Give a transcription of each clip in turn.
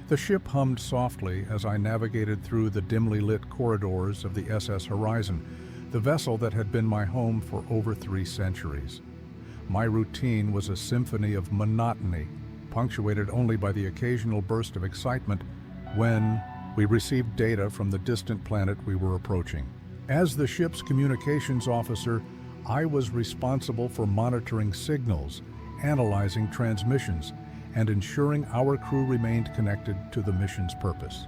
The ship hummed softly as I navigated through the dimly lit corridors of the SS Horizon, the vessel that had been my home for over 3 centuries. My routine was a symphony of monotony, punctuated only by the occasional burst of excitement when we received data from the distant planet we were approaching. As the ship's communications officer, I was responsible for monitoring signals, analyzing transmissions, and ensuring our crew remained connected to the mission's purpose.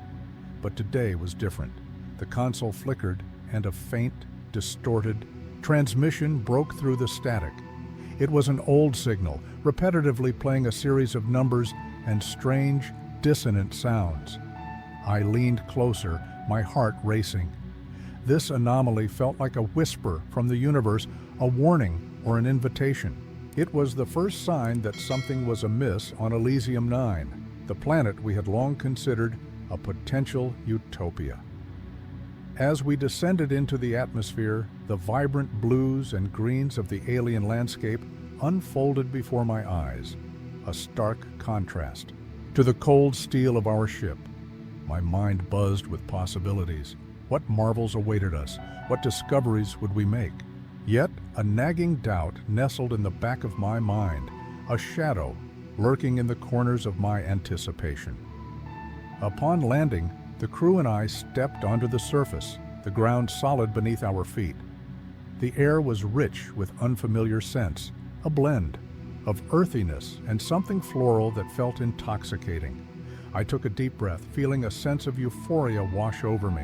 But today was different. The console flickered, and a faint, distorted transmission broke through the static. It was an old signal, repetitively playing a series of numbers and strange, dissonant sounds. I leaned closer, my heart racing. This anomaly felt like a whisper from the universe, a warning or an invitation. It was the first sign that something was amiss on Elysium 9, the planet we had long considered a potential utopia. As we descended into the atmosphere, the vibrant blues and greens of the alien landscape unfolded before my eyes, a stark contrast to the cold steel of our ship. My mind buzzed with possibilities. What marvels awaited us? What discoveries would we make? Yet, a nagging doubt nestled in the back of my mind, a shadow lurking in the corners of my anticipation. Upon landing, the crew and I stepped onto the surface, the ground solid beneath our feet. The air was rich with unfamiliar scents, a blend of earthiness and something floral that felt intoxicating. I took a deep breath, feeling a sense of euphoria wash over me.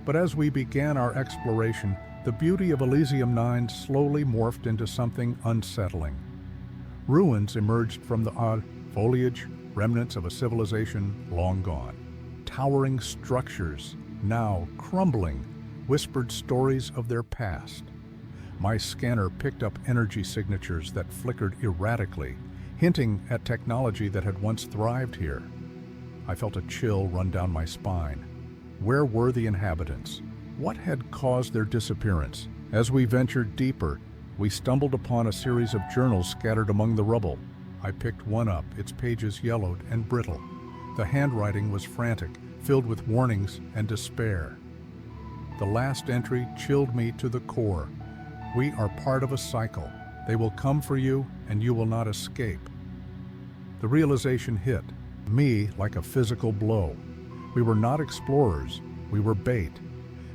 But as we began our exploration, the beauty of Elysium 9 slowly morphed into something unsettling. Ruins emerged from the odd foliage, remnants of a civilization long gone. Towering structures, now crumbling, whispered stories of their past. My scanner picked up energy signatures that flickered erratically, hinting at technology that had once thrived here. I felt a chill run down my spine. Where were the inhabitants? What had caused their disappearance? As we ventured deeper, we stumbled upon a series of journals scattered among the rubble. I picked one up, its pages yellowed and brittle. The handwriting was frantic, filled with warnings and despair. The last entry chilled me to the core. We are part of a cycle. They will come for you, and you will not escape. The realization hit me like a physical blow. We were not explorers, we were bait.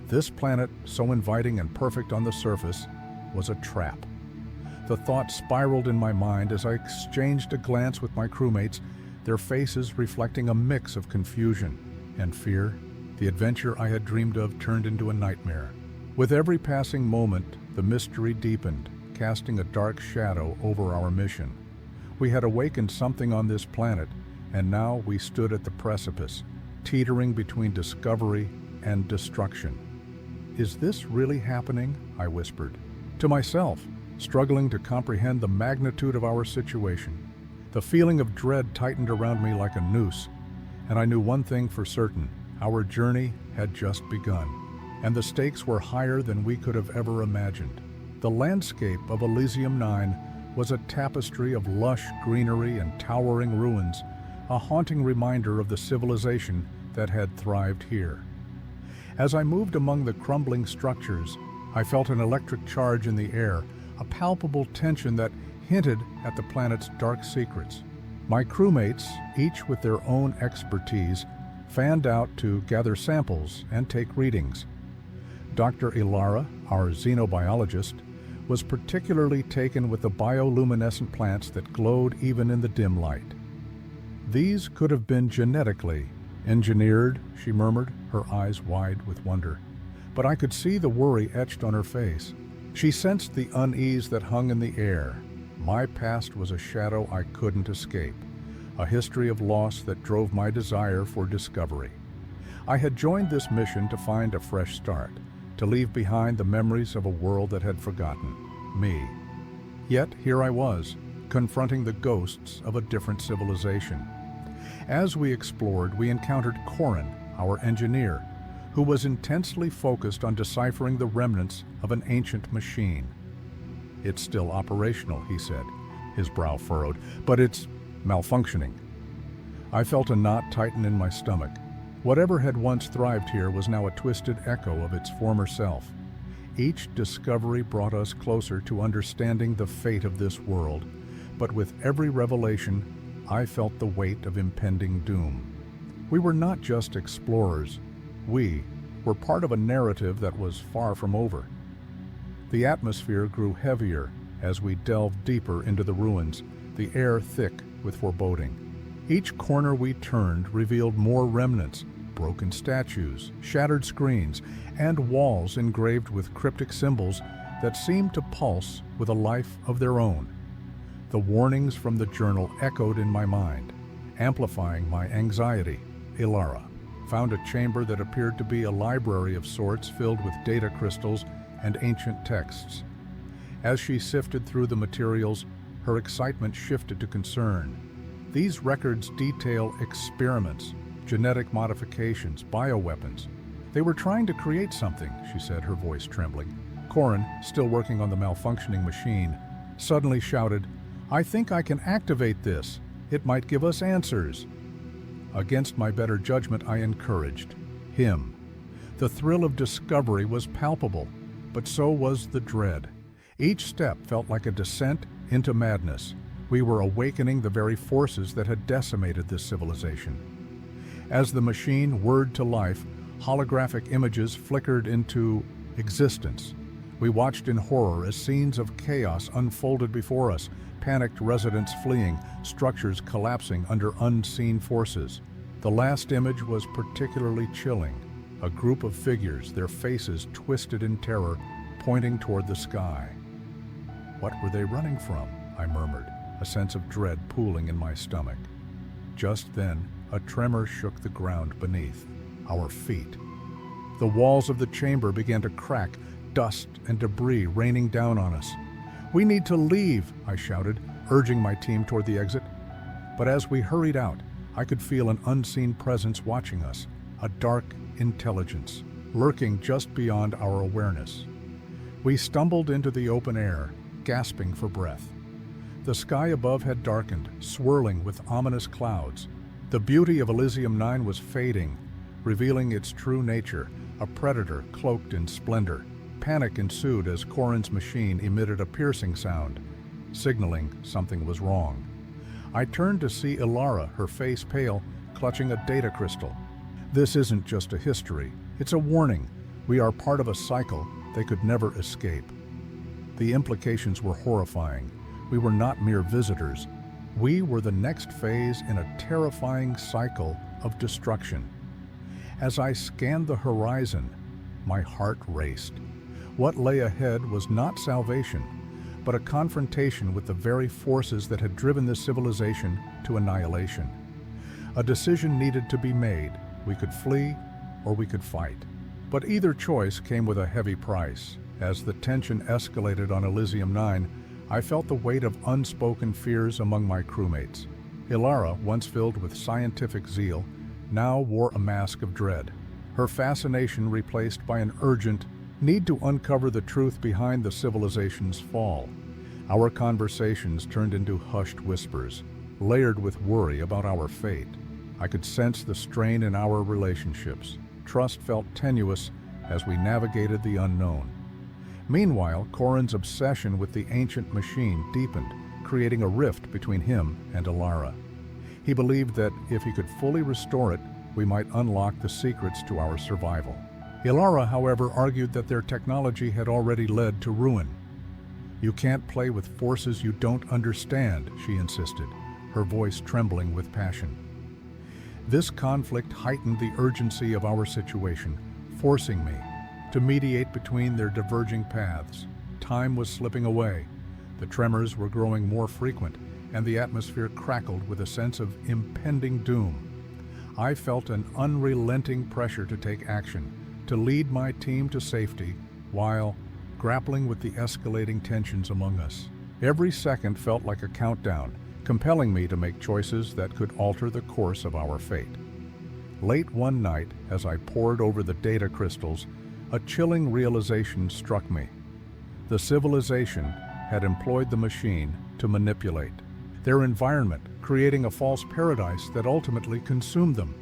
This planet, so inviting and perfect on the surface, was a trap. The thought spiraled in my mind as I exchanged a glance with my crewmates, their faces reflecting a mix of confusion and fear. The adventure I had dreamed of turned into a nightmare. With every passing moment, the mystery deepened, casting a dark shadow over our mission. We had awakened something on this planet, and now we stood at the precipice, teetering between discovery and destruction. "Is this really happening?" I whispered to myself, struggling to comprehend the magnitude of our situation. The feeling of dread tightened around me like a noose, and I knew one thing for certain: our journey had just begun, and the stakes were higher than we could have ever imagined. The landscape of Elysium 9 was a tapestry of lush greenery and towering ruins, a haunting reminder of the civilization that had thrived here. As I moved among the crumbling structures, I felt an electric charge in the air, a palpable tension that hinted at the planet's dark secrets. My crewmates, each with their own expertise, fanned out to gather samples and take readings. Dr. Ilara, our xenobiologist, was particularly taken with the bioluminescent plants that glowed even in the dim light. "These could have been genetically engineered," she murmured, her eyes wide with wonder. But I could see the worry etched on her face. She sensed the unease that hung in the air. My past was a shadow I couldn't escape, a history of loss that drove my desire for discovery. I had joined this mission to find a fresh start, to leave behind the memories of a world that had forgotten me. Yet here I was, confronting the ghosts of a different civilization. As we explored, we encountered Corin, our engineer, who was intensely focused on deciphering the remnants of an ancient machine. "It's still operational," he said, his brow furrowed, "but it's malfunctioning." I felt a knot tighten in my stomach. Whatever had once thrived here was now a twisted echo of its former self. Each discovery brought us closer to understanding the fate of this world, but with every revelation, I felt the weight of impending doom. We were not just explorers. We were part of a narrative that was far from over. The atmosphere grew heavier as we delved deeper into the ruins, the air thick with foreboding. Each corner we turned revealed more remnants, broken statues, shattered screens, and walls engraved with cryptic symbols that seemed to pulse with a life of their own. The warnings from the journal echoed in my mind, amplifying my anxiety. Ilara found a chamber that appeared to be a library of sorts filled with data crystals and ancient texts. As she sifted through the materials, her excitement shifted to concern. These records detail experiments, genetic modifications, bioweapons. They were trying to create something, she said, her voice trembling. Corin, still working on the malfunctioning machine, suddenly shouted, "I think I can activate this. It might give us answers." Against my better judgment, I encouraged him. The thrill of discovery was palpable, but so was the dread. Each step felt like a descent into madness. We were awakening the very forces that had decimated this civilization. As the machine whirred to life, holographic images flickered into existence. We watched in horror as scenes of chaos unfolded before us, panicked residents fleeing, structures collapsing under unseen forces. The last image was particularly chilling. A group of figures, their faces twisted in terror, pointing toward the sky. What were they running from? I murmured, a sense of dread pooling in my stomach. Just then, a tremor shook the ground beneath our feet. The walls of the chamber began to crack, dust and debris raining down on us. "We need to leave," I shouted, urging my team toward the exit. But as we hurried out, I could feel an unseen presence watching us, a dark intelligence, lurking just beyond our awareness. We stumbled into the open air, gasping for breath. The sky above had darkened, swirling with ominous clouds. The beauty of Elysium 9 was fading, revealing its true nature, a predator cloaked in splendor. Panic ensued as Corin's machine emitted a piercing sound, signaling something was wrong. I turned to see Ilara, her face pale, clutching a data crystal. "This isn't just a history, it's a warning. We are part of a cycle they could never escape." The implications were horrifying. We were not mere visitors. We were the next phase in a terrifying cycle of destruction. As I scanned the horizon, my heart raced. What lay ahead was not salvation, but a confrontation with the very forces that had driven this civilization to annihilation. A decision needed to be made. We could flee or we could fight. But either choice came with a heavy price. As the tension escalated on Elysium 9, I felt the weight of unspoken fears among my crewmates. Ilara, once filled with scientific zeal, now wore a mask of dread, her fascination replaced by an urgent need to uncover the truth behind the civilization's fall. Our conversations turned into hushed whispers, layered with worry about our fate. I could sense the strain in our relationships. Trust felt tenuous as we navigated the unknown. Meanwhile, Corin's obsession with the ancient machine deepened, creating a rift between him and Ilara. He believed that if he could fully restore it, we might unlock the secrets to our survival. Ilara, however, argued that their technology had already led to ruin. "You can't play with forces you don't understand," she insisted, her voice trembling with passion. This conflict heightened the urgency of our situation, forcing me to mediate between their diverging paths. Time was slipping away. The tremors were growing more frequent, and the atmosphere crackled with a sense of impending doom. I felt an unrelenting pressure to take action, to lead my team to safety, while grappling with the escalating tensions among us. Every second felt like a countdown, compelling me to make choices that could alter the course of our fate. Late one night, as I pored over the data crystals, a chilling realization struck me. The civilization had employed the machine to manipulate. their environment, creating a false paradise that ultimately consumed them.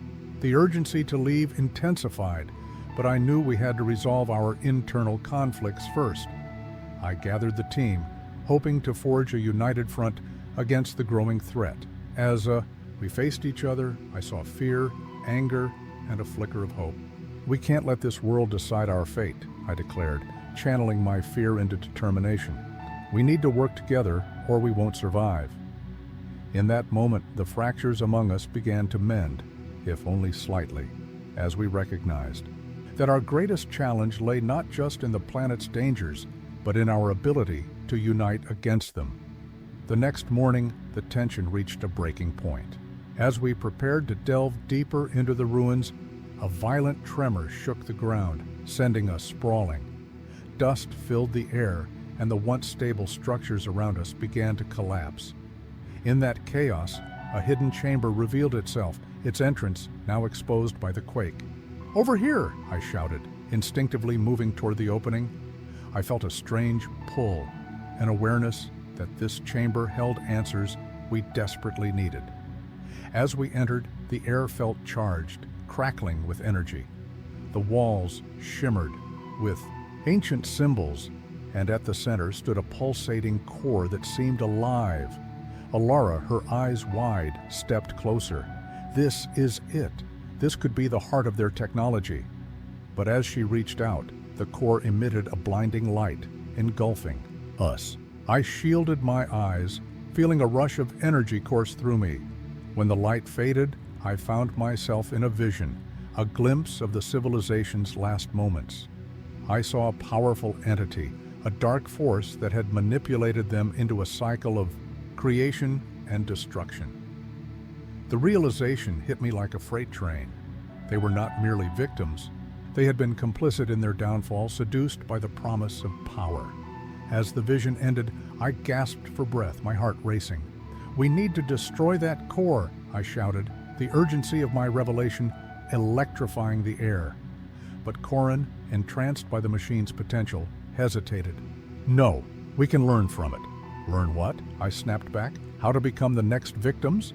The urgency to leave intensified, but I knew we had to resolve our internal conflicts first. I gathered the team, hoping to forge a united front against the growing threat. As we faced each other, I saw fear, anger, and a flicker of hope. "We can't let this world decide our fate," I declared, channeling my fear into determination. "We need to work together or we won't survive." In that moment, the fractures among us began to mend, if only slightly, as we recognized that our greatest challenge lay not just in the planet's dangers, but in our ability to unite against them. The next morning, the tension reached a breaking point. As we prepared to delve deeper into the ruins, a violent tremor shook the ground, sending us sprawling. Dust filled the air, and the once stable structures around us began to collapse. In that chaos, a hidden chamber revealed itself, its entrance now exposed by the quake. "Over here!" I shouted, instinctively moving toward the opening. I felt a strange pull, an awareness that this chamber held answers we desperately needed. As we entered, the air felt charged, crackling with energy. The walls shimmered with ancient symbols, and at the center stood a pulsating core that seemed alive. Alara, her eyes wide, stepped closer. "This is it. This could be the heart of their technology." But as she reached out, the core emitted a blinding light, engulfing us. I shielded my eyes, feeling a rush of energy course through me. When the light faded, I found myself in a vision, a glimpse of the civilization's last moments. I saw a powerful entity, a dark force that had manipulated them into a cycle of creation and destruction. The realization hit me like a freight train. They were not merely victims. They had been complicit in their downfall, seduced by the promise of power. As the vision ended, I gasped for breath, my heart racing. "We need to destroy that core," I shouted, the urgency of my revelation electrifying the air. But Corin, entranced by the machine's potential, hesitated. "No, we can learn from it." "Learn what?" I snapped back. "How to become the next victims?"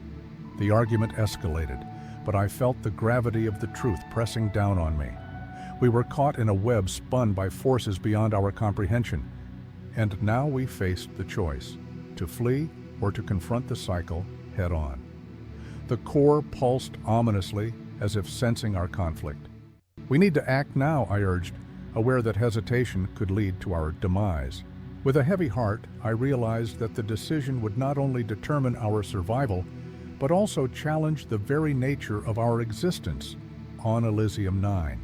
The argument escalated, but I felt the gravity of the truth pressing down on me. We were caught in a web spun by forces beyond our comprehension, and now we faced the choice, to flee or to confront the cycle head-on. The core pulsed ominously, as if sensing our conflict. "We need to act now," I urged, aware that hesitation could lead to our demise. With a heavy heart, I realized that the decision would not only determine our survival, but also challenge the very nature of our existence on Elysium 9.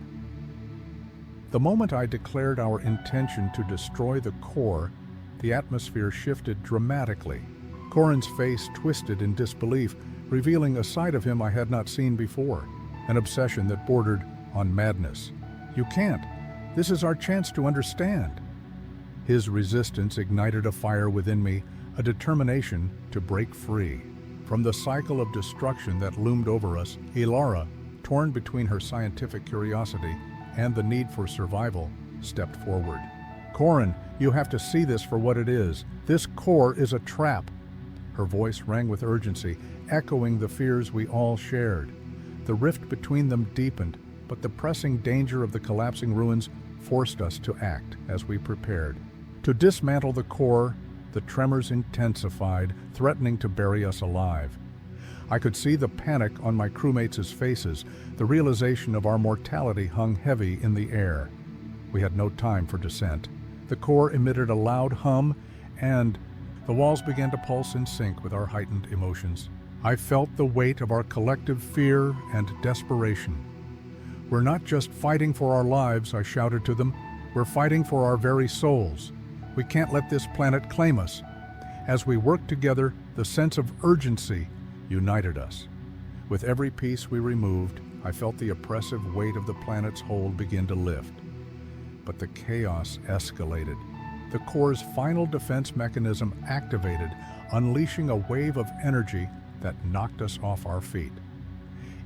The moment I declared our intention to destroy the core, the atmosphere shifted dramatically. Corin's face twisted in disbelief, revealing a side of him I had not seen before, an obsession that bordered on madness. "You can't. This is our chance to understand." His resistance ignited a fire within me, a determination to break free. From the cycle of destruction that loomed over us, Alara, torn between her scientific curiosity and the need for survival, stepped forward. "Corin, you have to see this for what it is. This core is a trap." Her voice rang with urgency, echoing the fears we all shared. The rift between them deepened, but the pressing danger of the collapsing ruins forced us to act as we prepared. To dismantle the core, the tremors intensified, threatening to bury us alive. I could see the panic on my crewmates' faces. The realization of our mortality hung heavy in the air. We had no time for dissent. The core emitted a loud hum, and the walls began to pulse in sync with our heightened emotions. I felt the weight of our collective fear and desperation. "We're not just fighting for our lives," I shouted to them. "We're fighting for our very souls. We can't let this planet claim us." As we worked together, the sense of urgency united us. With every piece we removed, I felt the oppressive weight of the planet's hold begin to lift. But the chaos escalated. The core's final defense mechanism activated, unleashing a wave of energy that knocked us off our feet.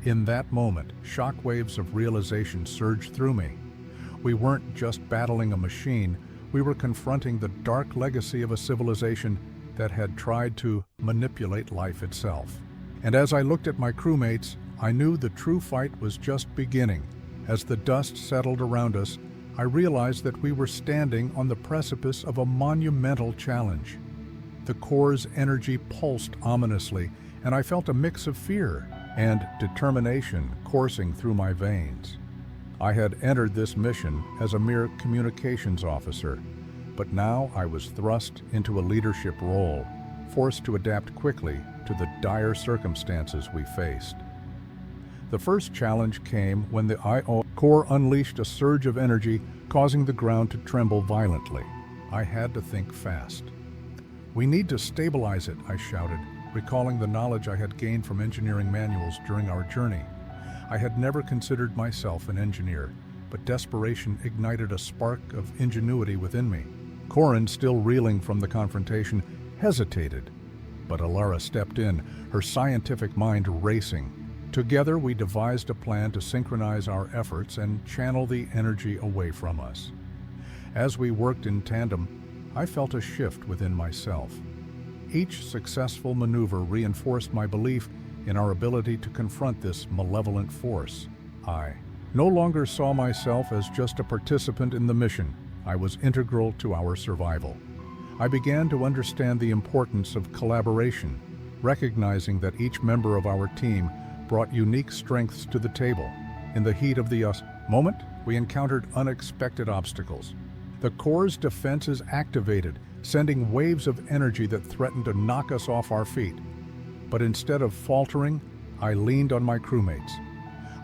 In that moment, shockwaves of realization surged through me. We weren't just battling a machine, we were confronting the dark legacy of a civilization that had tried to manipulate life itself. And as I looked at my crewmates, I knew the true fight was just beginning. As the dust settled around us, I realized that we were standing on the precipice of a monumental challenge. The core's energy pulsed ominously, and I felt a mix of fear and determination coursing through my veins. I had entered this mission as a mere communications officer, but now I was thrust into a leadership role, forced to adapt quickly to the dire circumstances we faced. The first challenge came when the IO core unleashed a surge of energy, causing the ground to tremble violently. I had to think fast. "We need to stabilize it," I shouted, recalling the knowledge I had gained from engineering manuals during our journey. I had never considered myself an engineer, but desperation ignited a spark of ingenuity within me. Corin, still reeling from the confrontation, hesitated, but Alara stepped in, her scientific mind racing. Together, we devised a plan to synchronize our efforts and channel the energy away from us. As we worked in tandem, I felt a shift within myself. Each successful maneuver reinforced my belief in our ability to confront this malevolent force. I no longer saw myself as just a participant in the mission. I was integral to our survival. I began to understand the importance of collaboration, recognizing that each member of our team brought unique strengths to the table. In the heat of the moment, we encountered unexpected obstacles. The core's defenses activated, sending waves of energy that threatened to knock us off our feet. But instead of faltering, I leaned on my crewmates.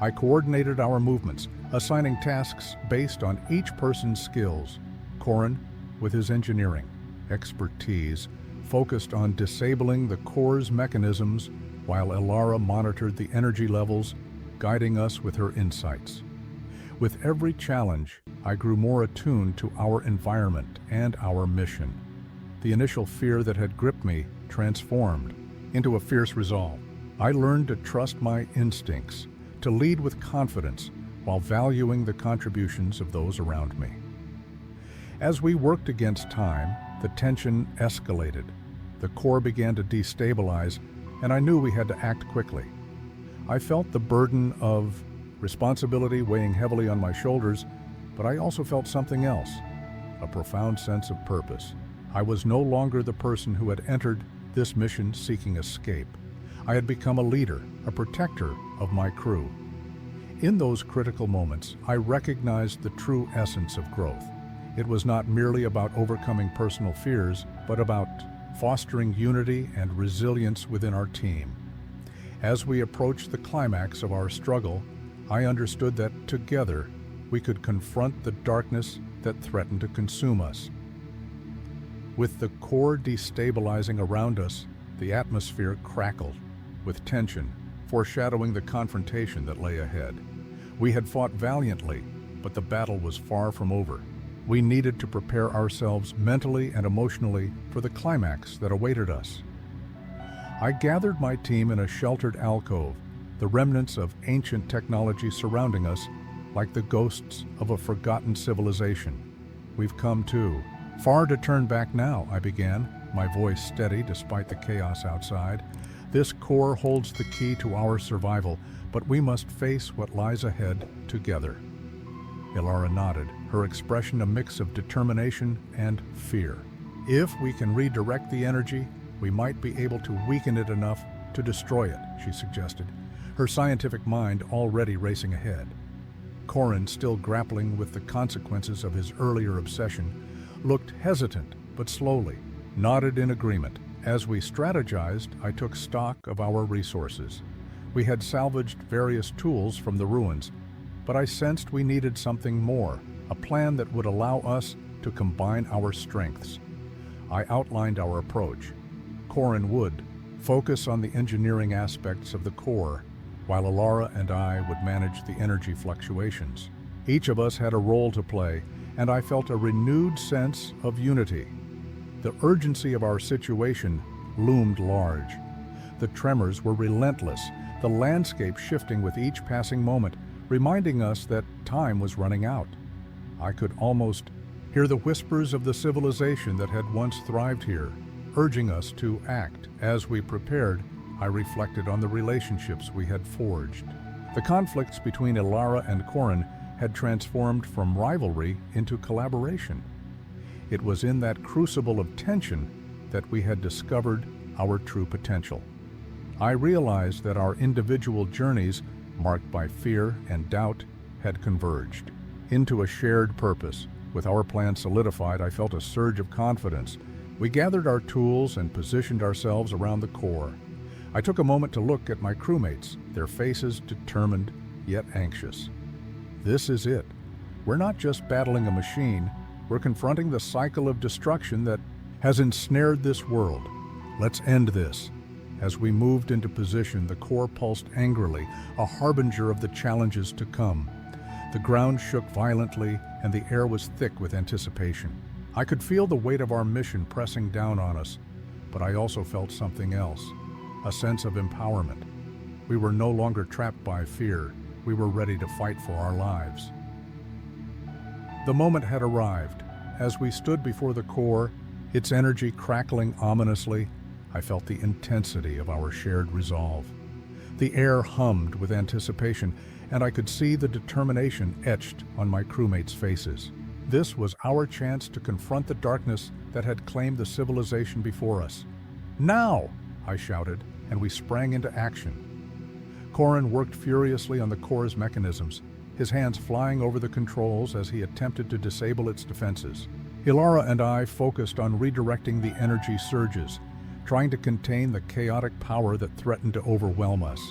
I coordinated our movements, assigning tasks based on each person's skills. Corin, with his engineering expertise, focused on disabling the core's mechanisms, while Alara monitored the energy levels, guiding us with her insights. With every challenge, I grew more attuned to our environment and our mission. The initial fear that had gripped me transformed into a fierce resolve. I learned to trust my instincts, to lead with confidence, while valuing the contributions of those around me. As we worked against time, the tension escalated. The core began to destabilize, and I knew we had to act quickly. I felt the burden of responsibility weighing heavily on my shoulders, but I also felt something else, a profound sense of purpose. I was no longer the person who had entered this mission seeking escape. I had become a leader, a protector of my crew. In those critical moments, I recognized the true essence of growth. It was not merely about overcoming personal fears, but about fostering unity and resilience within our team. As we approached the climax of our struggle, I understood that together we could confront the darkness that threatened to consume us. With the core destabilizing around us, the atmosphere crackled with tension, foreshadowing the confrontation that lay ahead. We had fought valiantly, but the battle was far from over. We needed to prepare ourselves mentally and emotionally for the climax that awaited us. I gathered my team in a sheltered alcove, the remnants of ancient technology surrounding us like the ghosts of a forgotten civilization. "We've come too far to turn back now," I began, my voice steady despite the chaos outside. "This core holds the key to our survival, but we must face what lies ahead together." Alara nodded, her expression a mix of determination and fear. "If we can redirect the energy, we might be able to weaken it enough to destroy it," she suggested, her scientific mind already racing ahead. Corin, still grappling with the consequences of his earlier obsession, looked hesitant but slowly nodded in agreement. As we strategized, I took stock of our resources. We had salvaged various tools from the ruins, but I sensed we needed something more, a plan that would allow us to combine our strengths. I outlined our approach. Corin would focus on the engineering aspects of the core, while Alara and I would manage the energy fluctuations. Each of us had a role to play, and I felt a renewed sense of unity. The urgency of our situation loomed large. The tremors were relentless, the landscape shifting with each passing moment, reminding us that time was running out. I could almost hear the whispers of the civilization that had once thrived here, urging us to act. As we prepared, I reflected on the relationships we had forged. The conflicts between Ilara and Corin had transformed from rivalry into collaboration. It was in that crucible of tension that we had discovered our true potential. I realized that our individual journeys, marked by fear and doubt, had converged into a shared purpose. With our plan solidified, I felt a surge of confidence. We gathered our tools and positioned ourselves around the core. I took a moment to look at my crewmates, their faces determined yet anxious. This is it. We're not just battling a machine, we're confronting the cycle of destruction that has ensnared this world. Let's end this. As we moved into position, the core pulsed angrily, a harbinger of the challenges to come. The ground shook violently, and the air was thick with anticipation. I could feel the weight of our mission pressing down on us, but I also felt something else, a sense of empowerment. We were no longer trapped by fear. We were ready to fight for our lives. The moment had arrived. As we stood before the core, its energy crackling ominously, I felt the intensity of our shared resolve. The air hummed with anticipation, and I could see the determination etched on my crewmates' faces. This was our chance to confront the darkness that had claimed the civilization before us. "Now!" I shouted, and we sprang into action. Corin worked furiously on the core's mechanisms, his hands flying over the controls as he attempted to disable its defenses. Ilara and I focused on redirecting the energy surges, trying to contain the chaotic power that threatened to overwhelm us.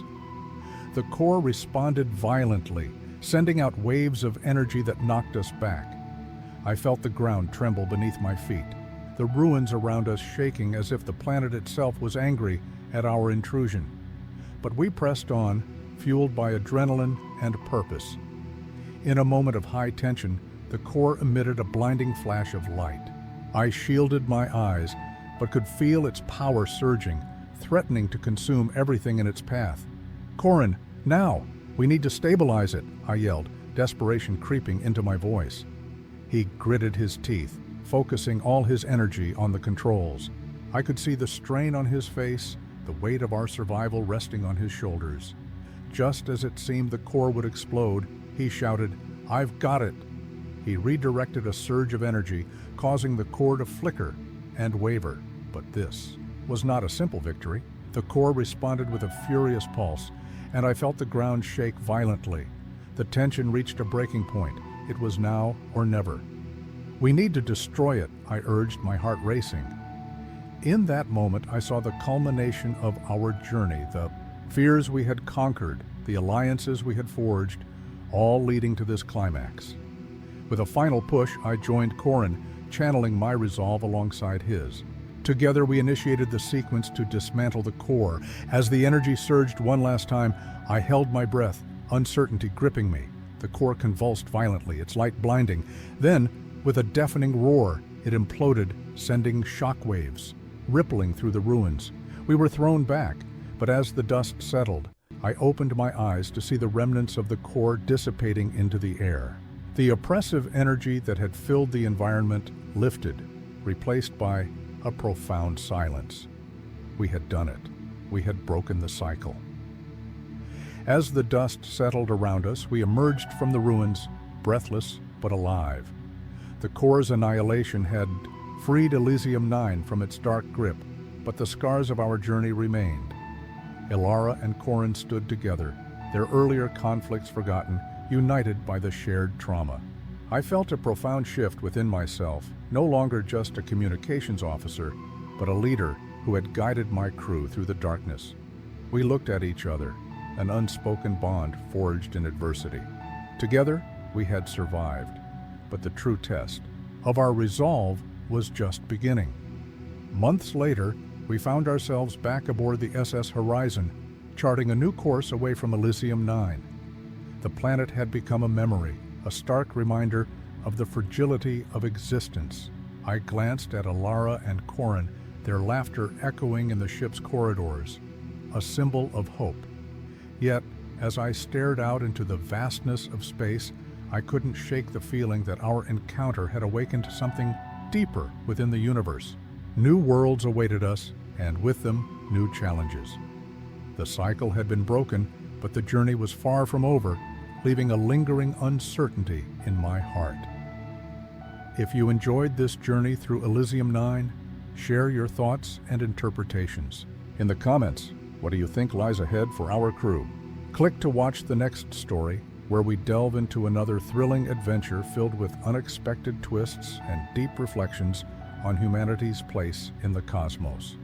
The core responded violently, sending out waves of energy that knocked us back. I felt the ground tremble beneath my feet, the ruins around us shaking as if the planet itself was angry at our intrusion. But we pressed on, fueled by adrenaline and purpose. In a moment of high tension, the core emitted a blinding flash of light. I shielded my eyes, but could feel its power surging, threatening to consume everything in its path. "Corin, now! We need to stabilize it," I yelled, desperation creeping into my voice. He gritted his teeth, focusing all his energy on the controls. I could see the strain on his face, the weight of our survival resting on his shoulders. Just as it seemed the core would explode, he shouted, "I've got it!" He redirected a surge of energy, causing the core to flicker and waver. But this was not a simple victory. The core responded with a furious pulse, and I felt the ground shake violently. The tension reached a breaking point. It was now or never. "We need to destroy it," I urged, my heart racing. In that moment, I saw the culmination of our journey, the fears we had conquered, the alliances we had forged, all leading to this climax. With a final push, I joined Corin, channeling my resolve alongside his. Together, we initiated the sequence to dismantle the core. As the energy surged one last time, I held my breath, uncertainty gripping me. The core convulsed violently, its light blinding. Then, with a deafening roar, it imploded, sending shockwaves, rippling through the ruins. We were thrown back, but as the dust settled, I opened my eyes to see the remnants of the core dissipating into the air. The oppressive energy that had filled the environment lifted, replaced by a profound silence. We had done it. We had broken the cycle. As the dust settled around us, we emerged from the ruins, breathless but alive. The core's annihilation had freed Elysium 9 from its dark grip, but the scars of our journey remained. Ilara and Corin stood together, their earlier conflicts forgotten, united by the shared trauma. I felt a profound shift within myself, no longer just a communications officer, but a leader who had guided my crew through the darkness. We looked at each other, an unspoken bond forged in adversity. Together, we had survived, but the true test of our resolve was just beginning. Months later, we found ourselves back aboard the SS Horizon, charting a new course away from Elysium 9. The planet had become a memory, a stark reminder of the fragility of existence. I glanced at Ilara and Corin, their laughter echoing in the ship's corridors, a symbol of hope. Yet, as I stared out into the vastness of space, I couldn't shake the feeling that our encounter had awakened something deeper within the universe. New worlds awaited us, and with them, new challenges. The cycle had been broken, but the journey was far from over, leaving a lingering uncertainty in my heart. If you enjoyed this journey through Elysium 9, share your thoughts and interpretations. In the comments, what do you think lies ahead for our crew? Click to watch the next story, where we delve into another thrilling adventure filled with unexpected twists and deep reflections on humanity's place in the cosmos.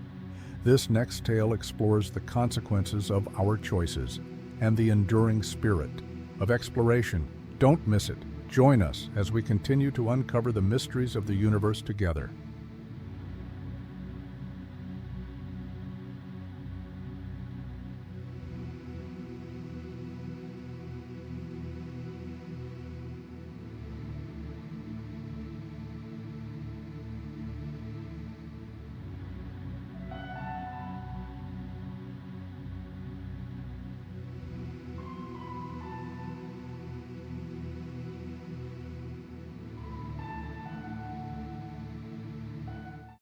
This next tale explores the consequences of our choices and the enduring spirit of exploration. Don't miss it. Join us as we continue to uncover the mysteries of the universe together.